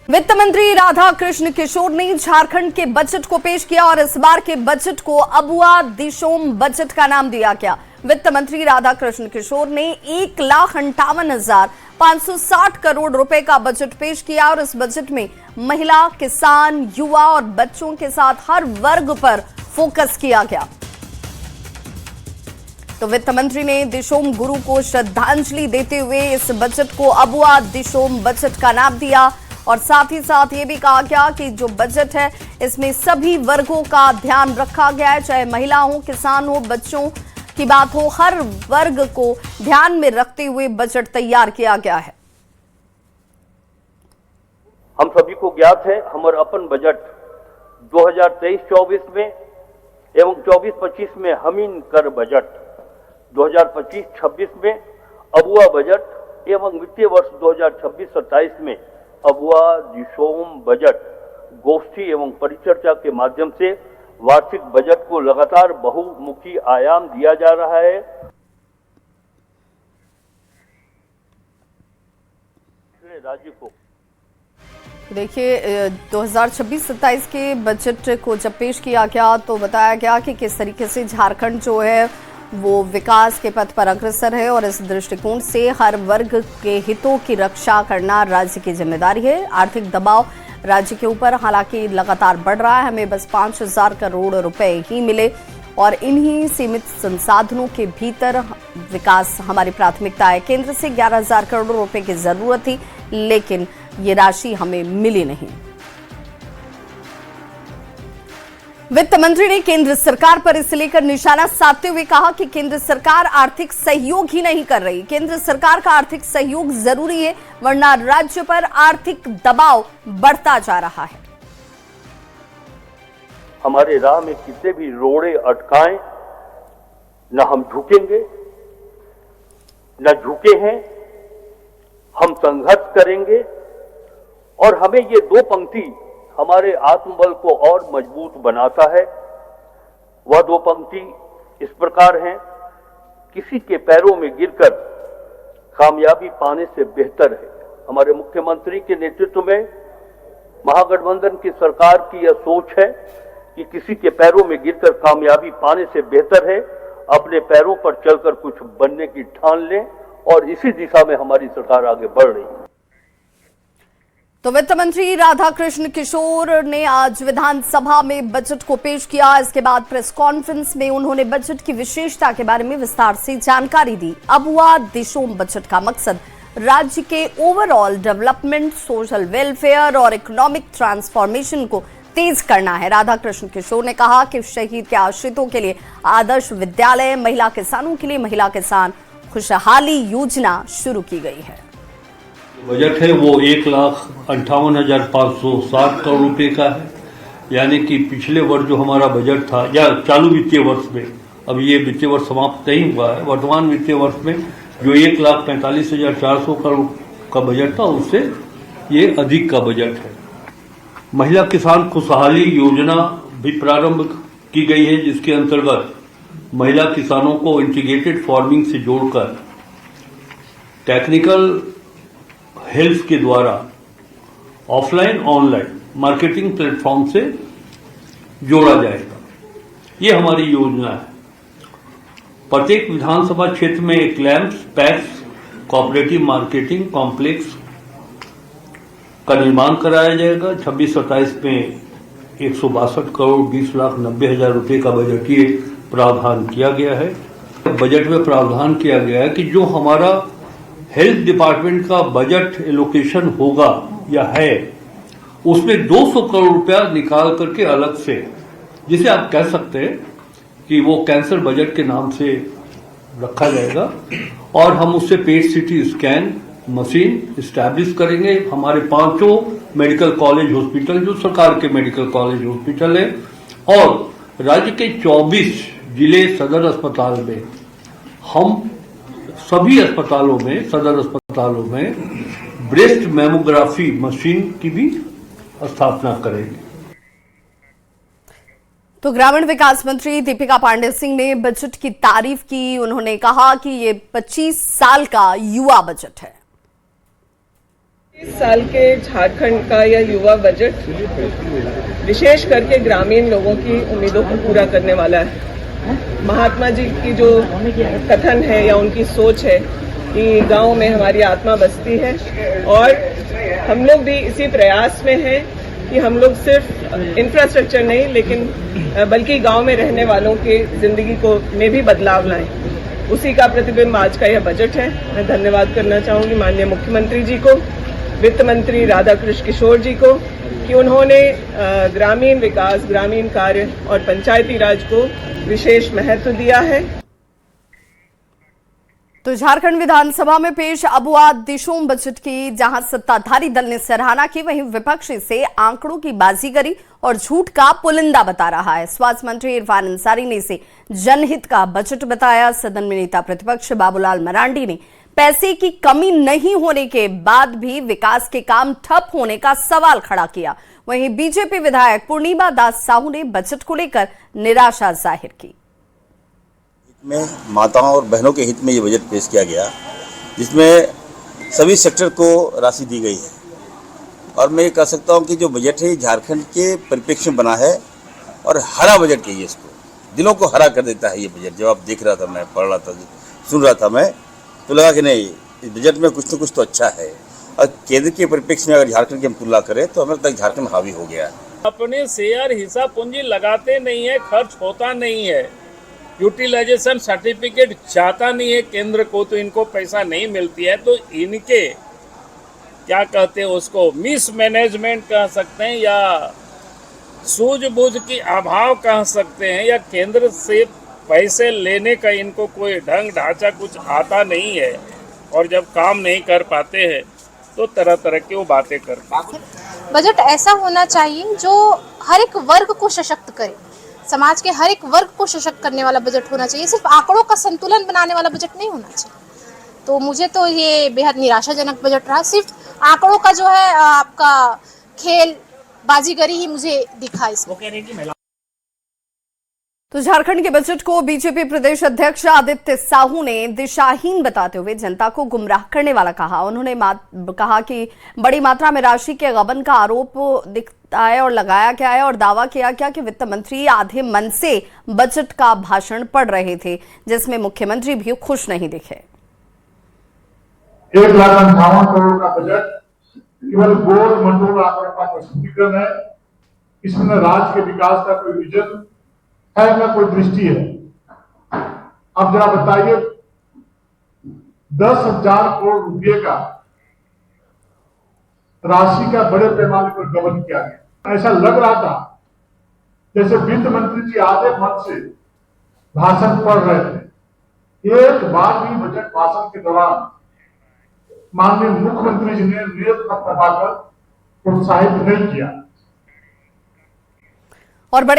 वित्त मंत्री राधा कृष्ण किशोर ने झारखंड के बजट को पेश किया और इस बार के बजट को अबुआ दिशोम बजट का नाम दिया गया। वित्त मंत्री राधा कृष्ण किशोर ने 1,58,560 करोड़ रुपए का बजट पेश किया और इस बजट में महिला, किसान, युवा और बच्चों के साथ हर वर्ग पर फोकस किया गया। तो वित्त मंत्री ने दिशोम गुरु को श्रद्धांजलि देते हुए इस बजट को अबुआ दिशोम बजट का नाम दिया और साथ ही साथ ये भी कहा गया कि जो बजट है इसमें सभी वर्गों का ध्यान रखा गया है, चाहे महिला हो, किसान हो, बच्चों की बात हो, हर वर्ग को ध्यान में रखते हुए बजट तैयार किया गया है। हम सभी को ज्ञात है हमारा अपन बजट 2023-24 में एवं 24-25 में हमीन कर बजट, 2025-26 में अबुआ बजट एवं वित्तीय वर्ष 2026-27 में अबुआ दिशोम बजट गोष्ठी एवं परिचर्चा के माध्यम से वार्षिक बजट को लगातार बहुमुखी आयाम दिया जा रहा है। राज्य को देखिए 2026-27 के बजट को जब पेश किया गया तो बताया गया कि किस तरीके से झारखंड जो है वो विकास के पथ पर अग्रसर है और इस दृष्टिकोण से हर वर्ग के हितों की रक्षा करना राज्य की जिम्मेदारी है। आर्थिक दबाव राज्य के ऊपर हालांकि लगातार बढ़ रहा है, हमें बस 5,000 करोड़ रुपए ही मिले और इन्हीं सीमित संसाधनों के भीतर विकास हमारी प्राथमिकता है। केंद्र से 11,000 करोड़ रुपए की जरूरत थी लेकिन ये राशि हमें मिली नहीं। वित्त मंत्री ने केंद्र सरकार पर इसे लेकर निशाना साधते हुए कहा कि केंद्र सरकार आर्थिक सहयोग ही नहीं कर रही, केंद्र सरकार का आर्थिक सहयोग जरूरी है वरना राज्य पर आर्थिक दबाव बढ़ता जा रहा है। हमारे राह में कितने भी रोड़े अटकाएं न हम झुकेंगे न झुके हैं, हम संघर्ष करेंगे और हमें ये दो पंक्ति हमारे आत्मबल को और मजबूत बनाता है। वह दो पंक्ति इस प्रकार हैं, किसी के पैरों में गिरकर कामयाबी पाने से बेहतर है। हमारे मुख्यमंत्री के नेतृत्व में महागठबंधन की सरकार की यह सोच है कि किसी के पैरों में गिरकर कामयाबी पाने से बेहतर है अपने पैरों पर चलकर कुछ बनने की ठान लें और इसी दिशा में हमारी सरकार आगे बढ़ रही है। तो वित्त मंत्री राधा कृष्ण किशोर ने आज विधानसभा में बजट को पेश किया। इसके बाद प्रेस कॉन्फ्रेंस में उन्होंने बजट की विशेषता के बारे में विस्तार से जानकारी दी। अबुआ दिशोम बजट का मकसद राज्य के ओवरऑल डेवलपमेंट, सोशल वेलफेयर और इकोनॉमिक ट्रांसफॉर्मेशन को तेज करना है। राधा कृष्ण किशोर ने कहा कि शहीद के आश्रितों के लिए आदर्श विद्यालय, महिला किसानों के लिए महिला किसान खुशहाली योजना शुरू की गई है। बजट है वो 1,58,560 करोड़ रुपए का है, यानी कि पिछले वर्ष जो हमारा बजट था या चालू वित्तीय वर्ष में, अब ये वित्तीय वर्ष समाप्त नहीं हुआ है, वर्तमान वित्तीय वर्ष में जो 1,45,400 करोड़ का बजट था उससे ये अधिक का बजट है। महिला किसान खुशहाली योजना भी प्रारंभ की गई है जिसके अंतर्गत महिला किसानों को इंटीग्रेटेड फार्मिंग से जोड़कर टेक्निकल हेल्थ के द्वारा ऑफलाइन ऑनलाइन मार्केटिंग प्लेटफॉर्म से जोड़ा जाएगा। ये हमारी योजना है। प्रत्येक विधानसभा क्षेत्र में एक lamps, PACS, cooperative marketing complex का निर्माण कराया जाएगा। 26-27 में 162 करोड़ 20,90,000 रुपए का बजटीय प्रावधान किया गया है। बजट में प्रावधान किया गया है कि जो हमारा हेल्थ डिपार्टमेंट का बजट एलोकेशन होगा या है उसमें 200 करोड़ रुपया निकाल करके अलग से, जिसे आप कह सकते हैं कि वो कैंसर बजट के नाम से रखा जाएगा और हम उससे पेट सीटी स्कैन मशीन इस्टेब्लिश करेंगे। हमारे 5 मेडिकल कॉलेज हॉस्पिटल जो सरकार के मेडिकल कॉलेज हॉस्पिटल है और राज्य के 24 जिले सदर अस्पताल में हम सभी अस्पतालों में, सदर अस्पतालों में ब्रेस्ट मैमोग्राफी मशीन की भी स्थापना करेंगे। तो ग्रामीण विकास मंत्री दीपिका पांडे सिंह ने बजट की तारीफ की। उन्होंने कहा कि ये 25 साल का युवा बजट है। इस साल के झारखंड का यह युवा बजट विशेष करके ग्रामीण लोगों की उम्मीदों को पूरा करने वाला है। महात्मा जी की जो कथन है या उनकी सोच है कि गांव में हमारी आत्मा बसती है, और हम लोग भी इसी प्रयास में हैं कि हम लोग सिर्फ इंफ्रास्ट्रक्चर नहीं लेकिन बल्कि गांव में रहने वालों के जिंदगी को में भी बदलाव लाएं। उसी का प्रतिबिंब आज का यह बजट है। मैं धन्यवाद करना चाहूंगी माननीय मुख्यमंत्री जी को, वित्त मंत्री राधाकृष्ण किशोर जी को कि उन्होंने ग्रामीण विकास, ग्रामीण कार्य और पंचायती राज को विशेष महत्व दिया है। तो झारखंड विधानसभा में पेश अबुआ दिशोम बजट की जहां सत्ताधारी दल ने सराहना की, वहीं विपक्ष इसे आंकड़ों की बाजीगरी और झूठ का पुलिंदा बता रहा है। स्वास्थ्य मंत्री इरफान अंसारी ने इसे जनहित का बजट बताया। सदन में नेता प्रतिपक्ष बाबूलाल मरांडी ने पैसे की कमी नहीं होने के बाद भी विकास के काम ठप होने का सवाल खड़ा किया। वहीं बीजेपी विधायक पूर्णिमा दास साहू ने बजट को लेकर निराशा जाहिर की। में माताओं और बहनों के हित में ये बजट पेश किया गया, जिसमें सभी सेक्टर को राशि दी गई है। और मैं ये कह सकता हूँ कि जो बजट है झारखंड के परिप्रेक्ष्य में बना है और हरा बजट कहिए इसको, दिलों को हरा कर देता है ये बजट। जब आप देख रहा था, मैं पढ़ रहा था, सुन रहा था, मैं तो लगा कि नहीं, इस बजट में कुछ न कुछ तो अच्छा है। और केंद्र के परिप्रेक्ष्य में अगर झारखंड की हम तुलना करें तो हमें लगता है झारखंड हावी हो गया है। अपने शेयर हिसाब पूंजी लगाते नहीं है, खर्च होता नहीं है, यूटिलाइजेशन सर्टिफिकेट जाता नहीं है केंद्र को, तो इनको पैसा नहीं मिलती है। तो इनके क्या कहते हैं उसको, मिसमैनेजमेंट कह सकते हैं या सूझबूझ की अभाव कह सकते हैं, या केंद्र से पैसे लेने का इनको कोई ढंग ढांचा कुछ आता नहीं है, और जब काम नहीं कर पाते हैं तो तरह तरह की वो बातें करते हैं। बजट ऐसा होना चाहिए जो हर एक वर्ग को सशक्त करे, समाज के हर एक वर्ग को सशक्त करने वाला बजट होना चाहिए। सिर्फ आंकड़ों का संतुलन बनाने वाला बजट नहीं होना चाहिए। तो मुझे तो ये बेहद निराशाजनक बजट रहा। सिर्फ आंकड़ों का जो है आपका खेल बाजीगरी ही मुझे दिखा इसमें। तो झारखंड के बजट को बीजेपी प्रदेश अध्यक्ष आदित्य साहू ने दिशाहीन बताते हुए जनता को गुमराह करने वाला कहा। उन्होंने कहा कि बड़ी मात्रा में राशि के गबन का आरोप दिखता है और लगाया गया है, और दावा किया गया कि वित्त मंत्री आधे मन से बजट का भाषण पढ़ रहे थे, जिसमें मुख्यमंत्री भी खुश नहीं दिखे। 1,58,000 करोड़ का बजट केवल गोल मटोल आंकड़ों का प्रस्तुतिकरण है। इसमें न राज्य के विकास का कोई विजन है न कोई दृष्टि है। अब जरा बताइए, 10,000 करोड़ रुपए का राशि का बड़े पैमाने पर गबन किया गया। ऐसा लग रहा था जैसे वित्त मंत्री जी आधे मन से भाषण पढ़ रहे थे। एक बार भी बजट भाषण के दौरान माननीय मुख्यमंत्री जी ने नियत खत दबाकर प्रोत्साहित नहीं किया। और बड़े